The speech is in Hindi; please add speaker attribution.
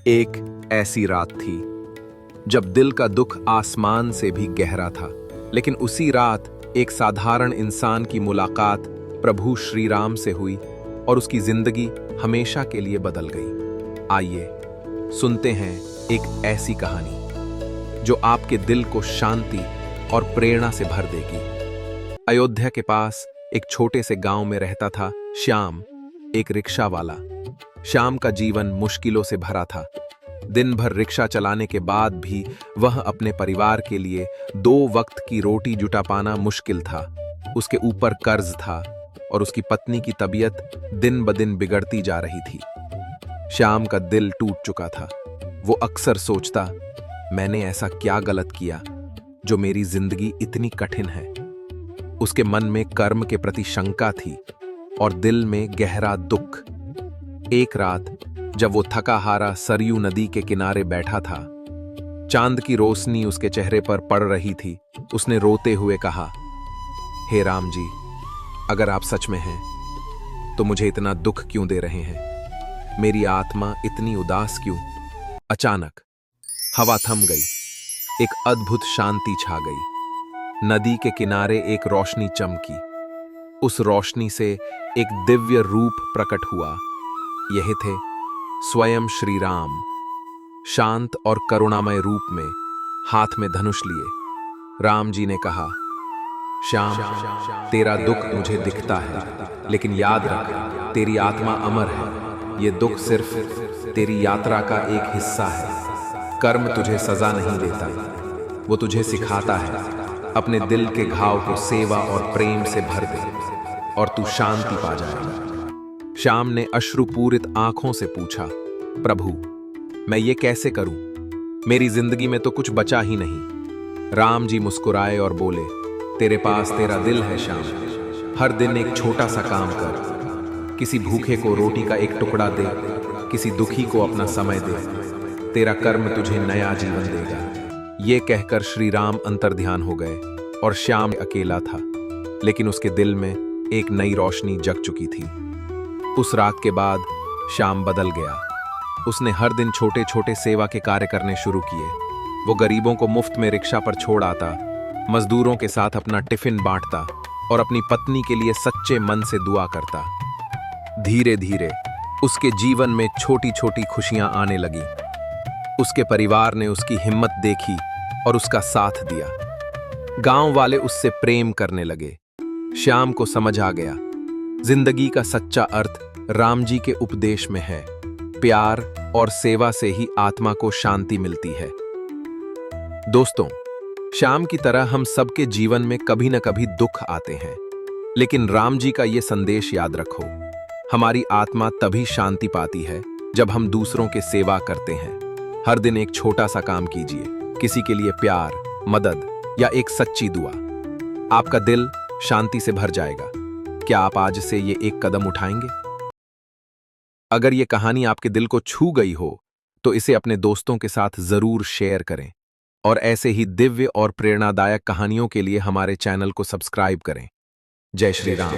Speaker 1: एक ऐसी रात थी जब दिल का दुख आसमान से भी गहरा था। लेकिन उसी रात एक साधारण इंसान की मुलाकात प्रभु श्री राम से हुई और उसकी जिंदगी हमेशा के लिए बदल गई। आइए सुनते हैं एक ऐसी कहानी जो आपके दिल को शांति और प्रेरणा से भर देगी। अयोध्या के पास एक छोटे से गांव में रहता था श्याम, एक रिक्शा वाला। श्याम का जीवन मुश्किलों से भरा था। दिन भर रिक्शा चलाने के बाद भी वह अपने परिवार के लिए 2 वक्त की रोटी जुटा पाना मुश्किल था। उसके ऊपर कर्ज था और उसकी पत्नी की तबीयत दिन ब दिन बिगड़ती जा रही थी। श्याम का दिल टूट चुका था। वो अक्सर सोचता, मैंने ऐसा क्या गलत किया जो मेरी जिंदगी इतनी कठिन है। उसके मन में कर्म के प्रति शंका थी और दिल में गहरा दुख। एक रात जब वो थका हारा सरयू नदी के किनारे बैठा था, चांद की रोशनी उसके चेहरे पर पड़ रही थी। उसने रोते हुए कहा, हे राम जी, अगर आप सच में हैं तो मुझे इतना दुख क्यों दे रहे हैं? मेरी आत्मा इतनी उदास क्यों? अचानक हवा थम गई। एक अद्भुत शांति छा गई। नदी के किनारे एक रोशनी चमकी। उस रोशनी से एक दिव्य रूप प्रकट हुआ। यह थे स्वयं श्री राम, शांत और करुणामय रूप में, हाथ में धनुष लिए। राम जी ने कहा, श्याम, तेरा दुख मुझे दिखता है, लेकिन याद रख, तेरी आत्मा अमर है। ये दुख सिर्फ तेरी यात्रा का एक हिस्सा है। कर्म तुझे सजा नहीं देता, वो तुझे सिखाता है। अपने दिल के घाव को सेवा और प्रेम से भर दे और तू शांति पा जाएगा। श्याम ने अश्रुपूरित आंखों से पूछा, प्रभु, मैं ये कैसे करूं? मेरी जिंदगी में तो कुछ बचा ही नहीं। राम जी मुस्कुराए और बोले, तेरे पास तेरा दिल है श्याम। हर दिन एक छोटा सा काम कर। किसी भूखे को रोटी का एक टुकड़ा दे, किसी दुखी को अपना समय दे। तेरा कर्म तुझे नया जीवन देगा। ये कहकर श्री राम अंतर्ध्यान हो गए और श्याम अकेला था, लेकिन उसके दिल में एक नई रोशनी जग चुकी थी। उस रात के बाद श्याम बदल गया। उसने हर दिन छोटे छोटे सेवा के कार्य करने शुरू किए। वो गरीबों को मुफ्त में रिक्शा पर छोड़ आता, मजदूरों के साथ अपना टिफिन बांटता और अपनी पत्नी के लिए सच्चे मन से दुआ करता। धीरे धीरे उसके जीवन में छोटी छोटी खुशियां आने लगी। उसके परिवार ने उसकी हिम्मत देखी और उसका साथ दिया। गांव वाले उससे प्रेम करने लगे। श्याम को समझ आ गया, जिंदगी का सच्चा अर्थ राम जी के उपदेश में है। प्यार और सेवा से ही आत्मा को शांति मिलती है। दोस्तों, श्याम की तरह हम सबके जीवन में कभी न कभी दुख आते हैं, लेकिन राम जी का ये संदेश याद रखो, हमारी आत्मा तभी शांति पाती है जब हम दूसरों के सेवा करते हैं। हर दिन एक छोटा सा काम कीजिए, किसी के लिए प्यार, मदद या एक सच्ची दुआ। आपका दिल शांति से भर जाएगा। क्या आप आज से ये एक कदम उठाएंगे? अगर ये कहानी आपके दिल को छू गई हो तो इसे अपने दोस्तों के साथ जरूर शेयर करें और ऐसे ही दिव्य और प्रेरणादायक कहानियों के लिए हमारे चैनल को सब्सक्राइब करें। जय श्री राम।